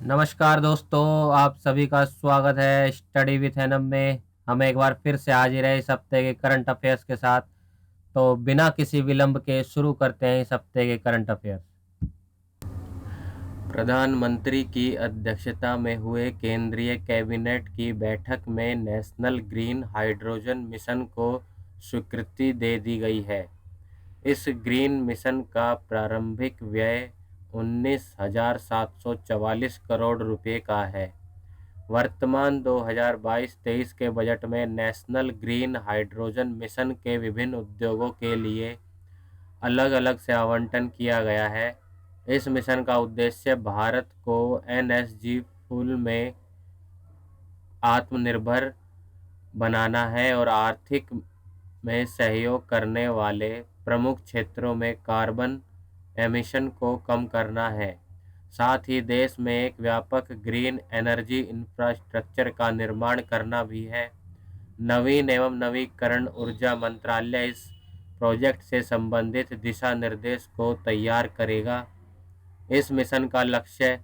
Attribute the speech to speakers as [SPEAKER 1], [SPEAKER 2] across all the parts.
[SPEAKER 1] नमस्कार दोस्तों, आप सभी का स्वागत है स्टडी विथ एनम में। हम एक बार फिर से हाजिर है इस हफ्ते के करंट अफेयर्स के साथ। तो बिना किसी विलंब के शुरू करते हैं इस हफ्ते के करंट अफेयर्स। प्रधानमंत्री की अध्यक्षता में हुए केंद्रीय कैबिनेट की बैठक में नेशनल ग्रीन हाइड्रोजन मिशन को स्वीकृति दे दी गई है। इस ग्रीन मिशन का प्रारंभिक व्यय 19,744 करोड़ रुपए का है। वर्तमान 2022-23 के बजट में नेशनल ग्रीन हाइड्रोजन मिशन के विभिन्न उद्योगों के लिए अलग-अलग से आवंटन किया गया है। इस मिशन का उद्देश्य भारत को एनएसजी फुल में आत्मनिर्भर बनाना है और आर्थिक में सहयोग करने वाले प्रमुख क्षेत्रों में कार्बन एमिशन को कम करना है। साथ ही देश में एक व्यापक ग्रीन एनर्जी इंफ्रास्ट्रक्चर का निर्माण करना भी है। नवीन एवं नवीकरण ऊर्जा मंत्रालय इस प्रोजेक्ट से संबंधित दिशा निर्देश को तैयार करेगा। इस मिशन का लक्ष्य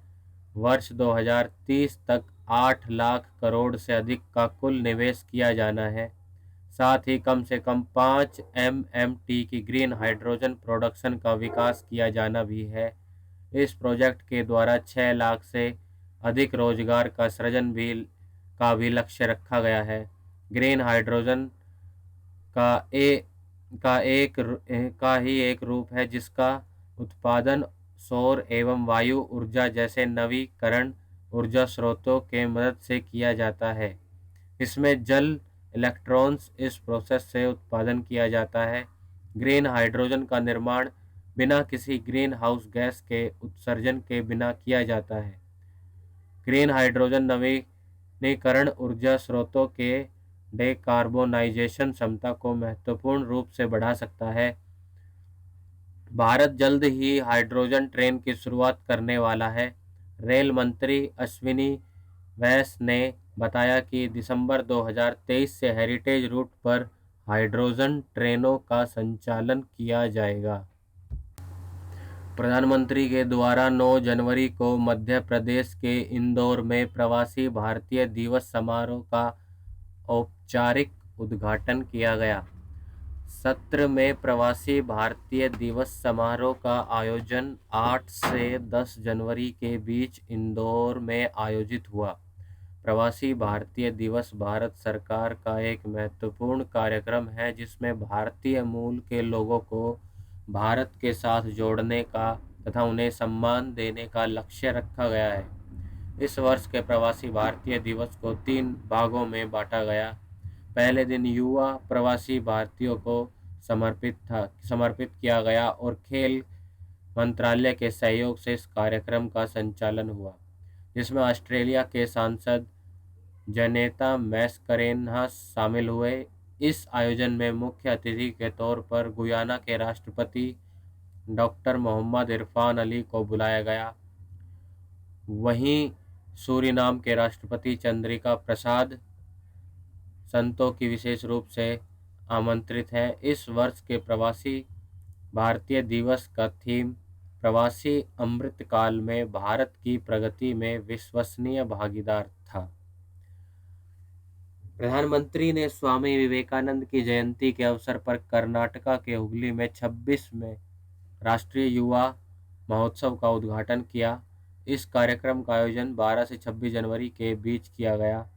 [SPEAKER 1] वर्ष 2030 तक 8 लाख करोड़ से अधिक का कुल निवेश किया जाना है। साथ ही कम से कम 5 MMT की ग्रीन हाइड्रोजन प्रोडक्शन का विकास किया जाना भी है। इस प्रोजेक्ट के द्वारा 6 लाख से अधिक रोजगार का सृजन भी लक्ष्य रखा गया है। ग्रीन हाइड्रोजन का ए का एक का ही एक रूप है जिसका उत्पादन सौर एवं वायु ऊर्जा जैसे नवीकरण ऊर्जा स्रोतों के मदद से किया जाता है। इसमें जल इलेक्ट्रॉन्स इस प्रोसेस से उत्पादन किया जाता है। ग्रीन हाइड्रोजन का निर्माण बिना किसी ग्रीन हाउस गैस के उत्सर्जन के बिना किया जाता है। ग्रीन हाइड्रोजन नवीकरण ऊर्जा स्रोतों के डेकार्बोनाइजेशन क्षमता को महत्वपूर्ण रूप से बढ़ा सकता है। भारत जल्द ही हाइड्रोजन ट्रेन की शुरुआत करने वाला है। रेल मंत्री अश्विनी वैष्णव ने बताया कि दिसंबर 2023 से हेरिटेज रूट पर हाइड्रोजन ट्रेनों का संचालन किया जाएगा। प्रधानमंत्री के द्वारा 9 जनवरी को मध्य प्रदेश के इंदौर में प्रवासी भारतीय दिवस समारोह का औपचारिक उद्घाटन किया गया। सत्र में प्रवासी भारतीय दिवस समारोह का आयोजन 8 से 10 जनवरी के बीच इंदौर में आयोजित हुआ। प्रवासी भारतीय दिवस भारत सरकार का एक महत्वपूर्ण कार्यक्रम है जिसमें भारतीय मूल के लोगों को भारत के साथ जोड़ने का तथा उन्हें सम्मान देने का लक्ष्य रखा गया है। इस वर्ष के प्रवासी भारतीय दिवस को 3 भागों में बांटा गया। पहले दिन युवा प्रवासी भारतीयों को समर्पित किया गया और खेल मंत्रालय के सहयोग से इस कार्यक्रम का संचालन हुआ, जिसमें ऑस्ट्रेलिया के सांसद जनेता मैस्करेनहास शामिल हुए। इस आयोजन में मुख्य अतिथि के तौर पर गुयाना के राष्ट्रपति डॉक्टर मोहम्मद इरफान अली को बुलाया गया। वहीं सूरीनाम के राष्ट्रपति चंद्रिका प्रसाद संतो की विशेष रूप से आमंत्रित हैं। इस वर्ष के प्रवासी भारतीय दिवस का थीम प्रवासी अमृतकाल में भारत की प्रगति में विश्वसनीय भागीदार था। प्रधानमंत्री ने स्वामी विवेकानंद की जयंती के अवसर पर कर्नाटका के हुगली में 26वें राष्ट्रीय युवा महोत्सव का उद्घाटन किया। इस कार्यक्रम का आयोजन 12 से 26 जनवरी के बीच किया गया।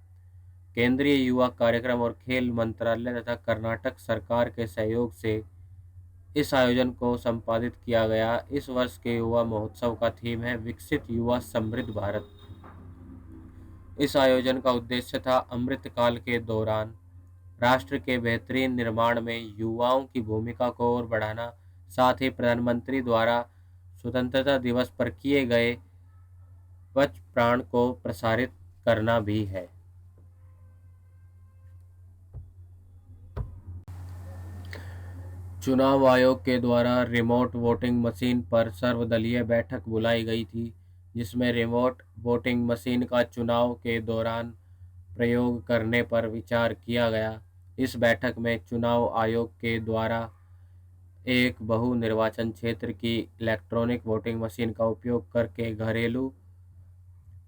[SPEAKER 1] केंद्रीय युवा कार्यक्रम और खेल मंत्रालय तथा कर्नाटक सरकार के सहयोग से इस आयोजन को संपादित किया गया। इस वर्ष के युवा महोत्सव का थीम है विकसित युवा समृद्ध भारत। इस आयोजन का उद्देश्य था अमृतकाल के दौरान राष्ट्र के बेहतरीन निर्माण में युवाओं की भूमिका को और बढ़ाना, साथ ही प्रधानमंत्री द्वारा स्वतंत्रता दिवस पर किए गए वच प्राण को प्रसारित करना भी है। चुनाव आयोग के द्वारा रिमोट वोटिंग मशीन पर सर्वदलीय बैठक बुलाई गई थी, जिसमें रिमोट वोटिंग मशीन का चुनाव के दौरान प्रयोग करने पर विचार किया गया। इस बैठक में चुनाव आयोग के द्वारा एक बहु निर्वाचन क्षेत्र की इलेक्ट्रॉनिक वोटिंग मशीन का उपयोग करके घरेलू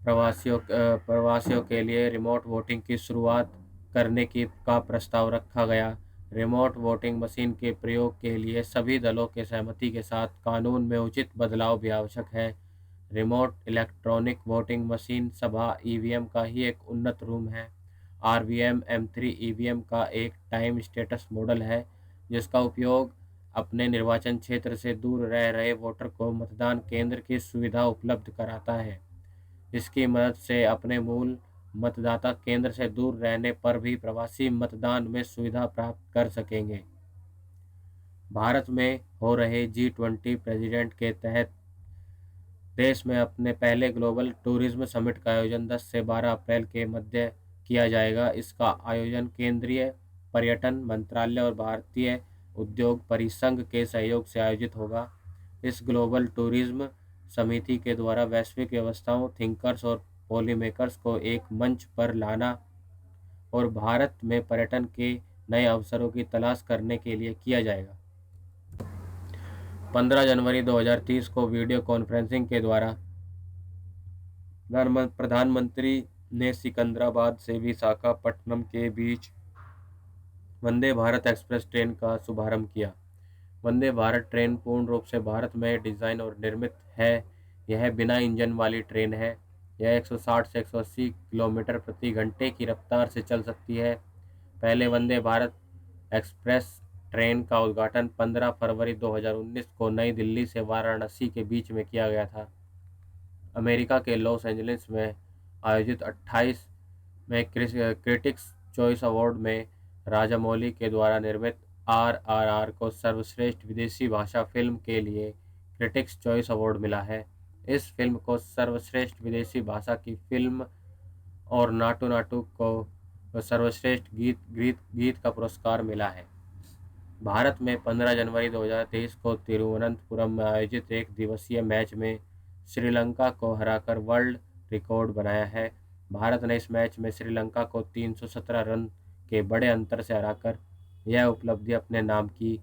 [SPEAKER 1] प्रवासियों के लिए रिमोट वोटिंग की शुरुआत करने का प्रस्ताव रखा गया। रिमोट वोटिंग मशीन के प्रयोग के लिए सभी दलों के सहमति के साथ कानून में उचित बदलाव भी आवश्यक है। रिमोट इलेक्ट्रॉनिक वोटिंग मशीन सभा ईवीएम का ही एक उन्नत रूप है। आरवीएम M3 ईवीएम का एक टाइम स्टेटस मॉडल है, जिसका उपयोग अपने निर्वाचन क्षेत्र से दूर रह रहे वोटर को मतदान केंद्र की सुविधा उपलब्ध कराता है। इसकी मदद से अपने मूल मतदाता केंद्र से दूर रहने पर भी प्रवासी मतदान में सुविधा प्राप्त कर सकेंगे। भारत में हो रहे G20 प्रेसिडेंट के तहत देश में अपने पहले ग्लोबल टूरिज्म समिट का आयोजन 10 से 12 अप्रैल के मध्य किया जाएगा। इसका आयोजन केंद्रीय पर्यटन मंत्रालय और भारतीय उद्योग परिसंघ के सहयोग से आयोजित होगा। इस ग्लोबल टूरिज्म समिति के द्वारा वैश्विक व्यवस्थाओं, थिंकर्स और पॉलिमेकर्स को एक मंच पर लाना और भारत में पर्यटन के नए अवसरों की तलाश करने के लिए किया जाएगा। 15 जनवरी 2030 को वीडियो कॉन्फ्रेंसिंग के द्वारा प्रधानमंत्री ने सिकंदराबाद से विशाखापट्टनम के बीच वंदे भारत एक्सप्रेस ट्रेन का शुभारंभ किया। वंदे भारत ट्रेन पूर्ण रूप से भारत में डिज़ाइन और निर्मित है। यह बिना इंजन वाली ट्रेन है। यह 160 से 180 किलोमीटर प्रति घंटे की रफ्तार से चल सकती है। पहले वंदे भारत एक्सप्रेस ट्रेन का उद्घाटन 15 फरवरी 2019 को नई दिल्ली से वाराणसी के बीच में किया गया था। अमेरिका के लॉस एंजलिस में आयोजित 28वें क्रिटिक्स चॉइस अवार्ड में राजामौली के द्वारा निर्मित RRR को सर्वश्रेष्ठ विदेशी भाषा फिल्म के लिए क्रिटिक्स चॉइस अवार्ड मिला है। इस फिल्म को सर्वश्रेष्ठ विदेशी भाषा की फिल्म और नाटू नाटू को सर्वश्रेष्ठ गीत का पुरस्कार मिला है। भारत में 15 जनवरी 2023 को तिरुवनंतपुरम में आयोजित एक दिवसीय मैच में श्रीलंका को हराकर वर्ल्ड रिकॉर्ड बनाया है। भारत ने इस मैच में श्रीलंका को 317 रन के बड़े अंतर से हराकर यह उपलब्धि अपने नाम की।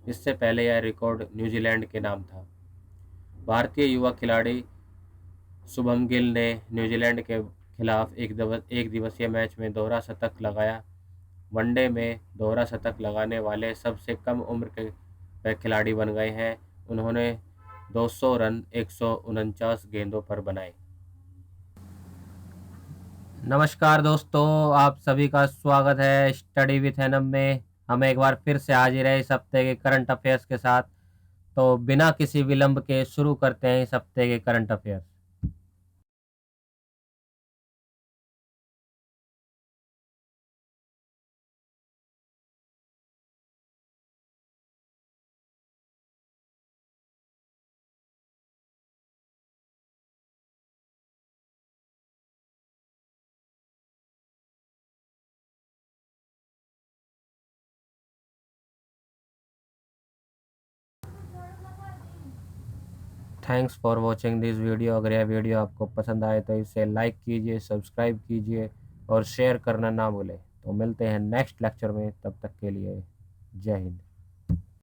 [SPEAKER 1] इससे पहले यह रिकॉर्ड न्यूजीलैंड के नाम था। भारतीय युवा खिलाड़ी शुभम गिल ने न्यूजीलैंड के खिलाफ एक दिवसीय मैच में दोहरा शतक लगाया। वनडे में दोहरा शतक लगाने वाले सबसे कम उम्र के वह खिलाड़ी बन गए हैं। उन्होंने 200 रन 149 गेंदों पर बनाए। नमस्कार दोस्तों, आप सभी का स्वागत है स्टडी विथ एनम में। हम एक बार फिर से हाजिर है इस हफ्ते के करंट अफेयर्स के साथ। तो बिना किसी विलंब के शुरू करते हैं इस हफ्ते के current affairs. Thanks for watching this video. अगर यह वीडियो आपको पसंद आए तो इसे लाइक कीजिए, सब्सक्राइब कीजिए और शेयर करना ना भूलें। तो मिलते हैं नेक्स्ट लेक्चर में, तब तक के लिए जय हिंद।